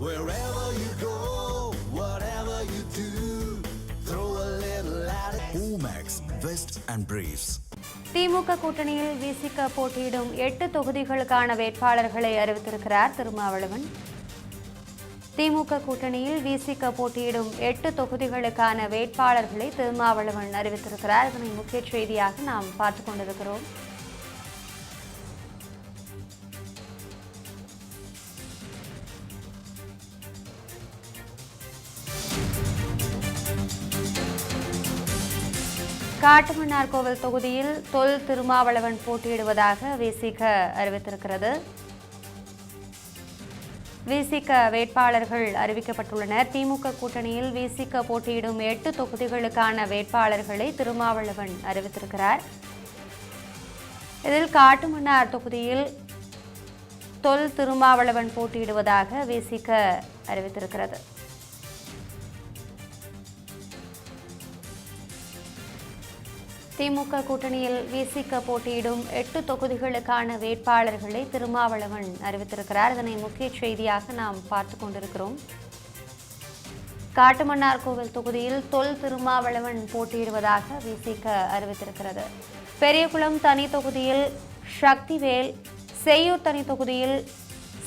Wherever you go, whatever you do, throw a little at it. Omax, Vest and Briefs. திமுக கூட்டணியில் விசிக போட்டியிடும் 8 தொகுதிகளுக்கான வேட்பாளர்களை அறிவித்திருக்கிறார் திருமாவளவன். திமுக கூட்டணியில் விசிக போட்டியிடும் 8 தொகுதிகளுக்கான வேட்பாளர்களை திருமாவளவன் அறிவித்திருக்கிறார். இதனை முக்கிய செய்தியாக நாம் பார்த்துக் கொண்டிருக்கிறோம். காட்டுமன்னார்கோவில் தொகுதியில் தொல் திருமாவளவன் போட்டியிடுவதாக விசிக அறிவித்திருக்கிறது. விசிக வேட்பாளர்கள் அறிவிக்கப்பட்டுள்ளனர். திமுக கூட்டணியில் விசிக போட்டியிடும் 8 தொகுதிகளுக்கான வேட்பாளர்களை திருமாவளவன் அறிவித்திருக்கிறார். இதில் காட்டுமன்னார் தொகுதியில் தொல் திருமாவளவன் போட்டியிடுவதாக விசிக அறிவித்திருக்கிறது. திமுக கூட்டணியில் விசிக போட்டியிடும் 8 தொகுதிகளுக்கான வேட்பாளர்களை திருமாவளவன் அறிவித்திருக்கிறார். இதனை முக்கிய செய்தியாக நாம் பார்த்துக் கொண்டிருக்கிறோம். காட்டுமன்னார்கோவில் தொகுதியில் தொல் திருமாவளவன் போட்டியிடுவதாக விசிக அறிவித்திருக்கிறது. பெரியகுளம் தனி தொகுதியில் சக்திவேல், செய்யூர் தனி தொகுதியில்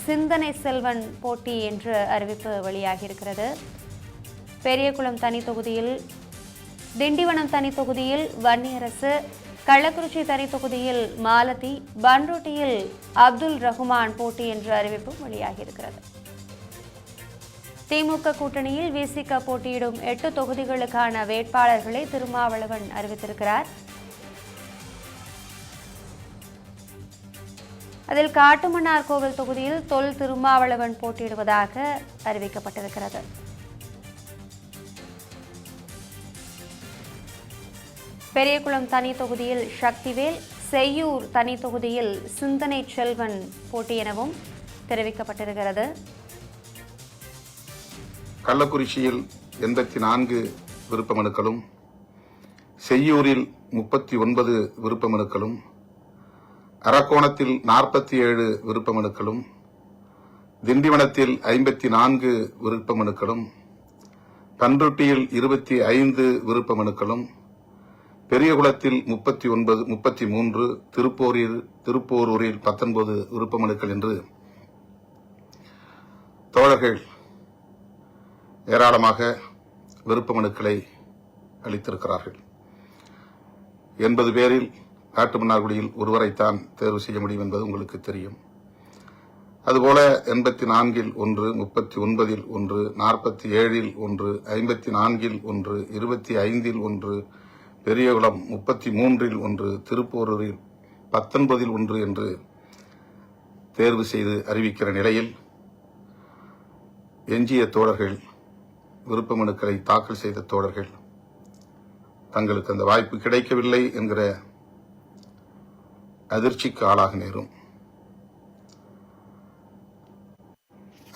சிந்தனை செல்வன் போட்டி என்று அறிவிப்பு வெளியாகியிருக்கிறது. பெரியகுளம் தனி தொகுதியில் திண்டிவனம் தனி தொகுதியில் வன்னியரசு, கள்ளக்குறிச்சி தனி தொகுதியில் மாலதி, பன்ருட்டியில் அப்துல் ரஹ்மான் போட்டி என்ற அறிவிப்பும் வெளியாகியிருக்கிறது. திமுக கூட்டணியில் விசிக போட்டியிடும் 8 தொகுதிகளுக்கான வேட்பாளர்களை திருமாவளவன் அறிவித்திருக்கிறார். அதில் காட்டுமன்னார்கோவில் தொகுதியில் தொல் திருமாவளவன் போட்டியிடுவதாக அறிவிக்கப்பட்டிருக்கிறது. பெரியகுளம் தனி தொகுதியில் சக்திவேல், செய்யூர் தனி தொகுதியில் சிந்தனை செல்வன் போட்டி எனவும் தெரிவிக்கப்பட்டிருக்கிறது. கள்ளக்குறிச்சியில் 84 விருப்ப மனுக்களும், செய்யூரில் 39 விருப்ப மனுக்களும், அரக்கோணத்தில் 47 விருப்ப மனுக்களும், திண்டிவனத்தில் 54 விருப்ப மனுக்களும், பன்ருட்டியில் 25 விருப்ப மனுக்களும், பெரியகுளத்தில் 33, திருப்போரூரில் 19 விருப்ப மனுக்கள் என்று தோழர்கள் ஏராளமாக விருப்ப மனுக்களை அளித்திருக்கிறார்கள். 80 பேரில் காட்டுமன்னார்குடியில் ஒருவரைத்தான் தேர்வு செய்ய முடியும் என்பது உங்களுக்கு தெரியும். அதுபோல 84இல் 1, 39இல் 1, 47இல் 1, 54இல் 1, 25இல் 1, பெரியகுளம் 33இல் 1, திருப்போரூரில் 19இல் 1 என்று தேர்வு செய்து அறிவிக்கிற நிலையில் எஞ்சிய தோழர்கள், விருப்ப மனுக்களை தாக்கல் செய்த தோழர்கள் தங்களுக்கு அந்த வாய்ப்பு கிடைக்கவில்லை என்கிற அதிர்ச்சிக்கு ஆளாக நேரும்.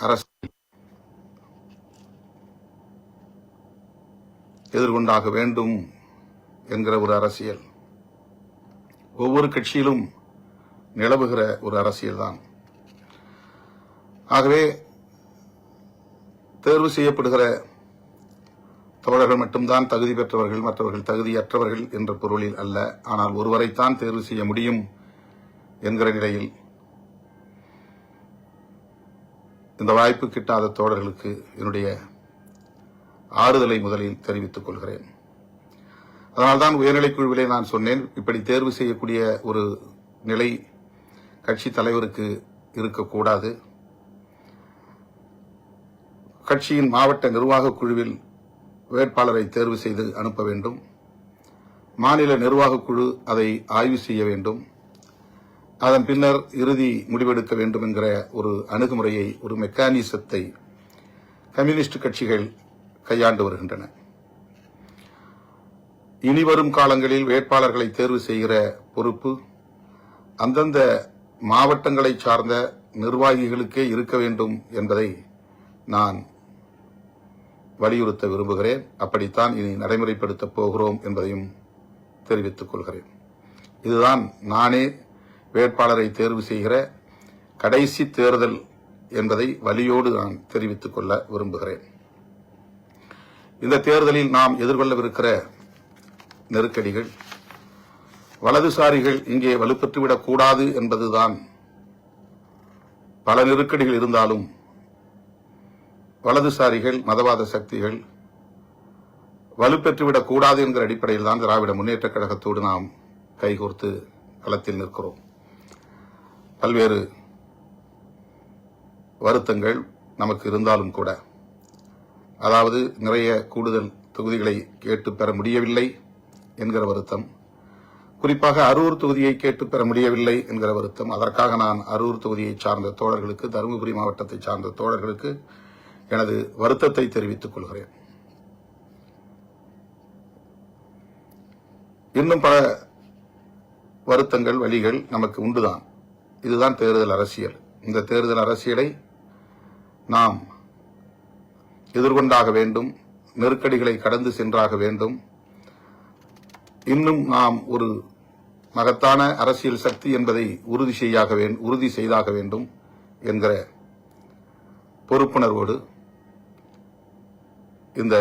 அரசு எதிர்கொண்டாக வேண்டும் என்கிற ஒரு அரசியல் ஒவ்வொரு கட்சியிலும் நிலவுகிற ஒரு அரசியல்தான். ஆகவே தேர்வு செய்யப்படுகிற தோழர்கள் மட்டும்தான் தகுதி பெற்றவர்கள், மற்றவர்கள் தகுதியற்றவர்கள் என்ற பொருளில் அல்ல. ஆனால் ஒருவரைத்தான் தேர்வு செய்ய முடியும் என்கிற நிலையில் இந்த வாய்ப்பு கிட்டாத தோழர்களுக்கு என்னுடைய ஆறுதலை முதலில் தெரிவித்துக் கொள்கிறேன். அதனால்தான் உயர்நிலைக் குழுவிலே நான் சொன்னேன், இப்படி தேர்வு செய்யக்கூடிய ஒரு நிலை கட்சி தலைவருக்கு இருக்கக்கூடாது. கட்சியின் மாவட்ட நிர்வாகக் குழுவில் வேட்பாளரை தேர்வு செய்து அனுப்ப வேண்டும். மாநில நிர்வாகக் குழு அதை ஆய்வு செய்ய வேண்டும். அதன் பின்னர் இறுதி முடிவெடுக்க வேண்டும் என்கிற ஒரு அணுகுமுறையை, ஒரு மெக்கானிசத்தை கம்யூனிஸ்ட் கட்சிகள் கையாண்டு வருகின்றன. இனிவரும் காலங்களில் வேட்பாளர்களை தேர்வு செய்கிற பொறுப்பு அந்தந்த மாவட்டங்களை சார்ந்த நிர்வாகிகளுக்கே இருக்க வேண்டும் என்பதை நான் வலியுறுத்த விரும்புகிறேன். அப்படித்தான் இனி நடைமுறைப்படுத்தப் போகிறோம் என்பதையும் தெரிவித்துக் கொள்கிறேன். இதுதான் நானே வேட்பாளரை தேர்வு செய்கிற கடைசி தேர்தல் என்பதை வலியோடு நான் தெரிவித்துக் கொள்ள விரும்புகிறேன். இந்த தேர்தலில் நாம் எதிர்கொள்ளவிருக்கிற நெருக்கடிகள், வலதுசாரிகள் இங்கே வலுப்பெற்றுவிடக் கூடாது என்பதுதான். பல நெருக்கடிகள் இருந்தாலும் வலதுசாரிகள், மதவாத சக்திகள் வலுப்பெற்றுவிடக் கூடாது என்கிற அடிப்படையில் தான் திராவிட முன்னேற்றக் கழகத்தோடு நாம் கைகோர்த்து களத்தில் நிற்கிறோம். பல்வேறு வருத்தங்கள் நமக்கு இருந்தாலும் கூட, அதாவது நிறைய கூடுதல் தொகுதிகளை கேட்டு பெற முடியவில்லை என்கிற வருத்தம், குறிப்பாக அரூர் தொகுதியை கேட்டு பெற முடியவில்லை என்கிற வருத்தம். அதற்காக நான் அரூர் தொகுதியை சார்ந்த தோழர்களுக்கு, தருமபுரி மாவட்டத்தை சார்ந்த தோழர்களுக்கு எனது வருத்தத்தை தெரிவித்துக் கொள்கிறேன். இன்னும் பல வருத்தங்கள், வழிகள் நமக்கு உண்டுதான். இதுதான் தேர்தல் அரசியல். இந்த தேர்தல் அரசியலை நாம் எதிர்கொண்டாக வேண்டும். நெருக்கடிகளை கடந்து சென்றாக வேண்டும். இன்னும் நாம் ஒரு மகத்தான அரசியல் சக்தி என்பதை உறுதி செய்தாக வேண்டும் என்கிற பொறுப்புணர்வோடு இந்த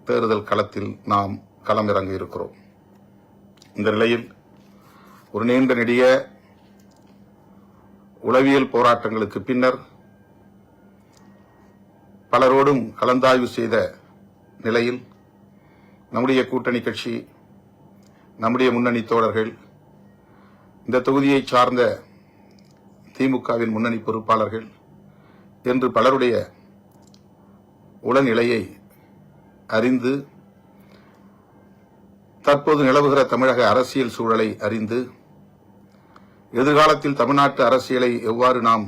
தேர்தல் களத்தில் நாம் களமிறங்க இருக்கிறோம். இந்த நிலையில் ஒரு நீண்ட நெடிய உளவியல் போராட்டங்களுக்கு பின்னர் பலரோடும் கலந்தாய்வு செய்த நிலையில் நம்முடைய கூட்டணி கட்சி, நம்முடைய முன்னணி தோழர்கள், இந்த தொகுதியை சார்ந்த திமுகவின் முன்னணி பொறுப்பாளர்கள் என்று பலருடைய உளநிலையை அறிந்து, தற்போது நிலவுகிற தமிழக அரசியல் சூழலை அறிந்து, எதிர்காலத்தில் தமிழ்நாட்டு அரசியலை எவ்வாறு நாம்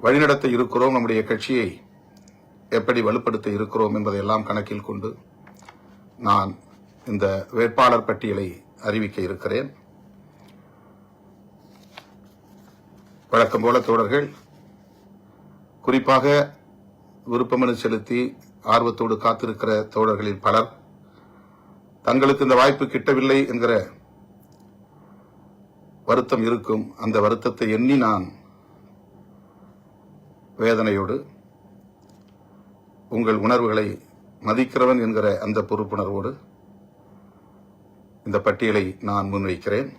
வழிநடத்த இருக்கிறோம், நம்முடைய கட்சியை எப்படி வலுப்படுத்த இருக்கிறோம் என்பதையெல்லாம் கணக்கில் கொண்டு நான் இந்த வேட்பாளர் பட்டியலை அறிவிக்க இருக்கிறேன். வழக்கம் போல தோழர்கள், குறிப்பாக விருப்பமனு செலுத்தி ஆர்வத்தோடு காத்திருக்கிற தோழர்களில் பலர் தங்களுக்கு இந்த வாய்ப்பு கிட்டவில்லை என்கிற வருத்தம் இருக்கும். அந்த வருத்தத்தை எண்ணி நான் வேதனையோடு, உங்கள் உணர்வுகளை மதிக்கிறவன் என்கிற அந்த பொறுப்புணர்வோடு இந்த பட்டியலை நான் முன்வைக்கிறேன்.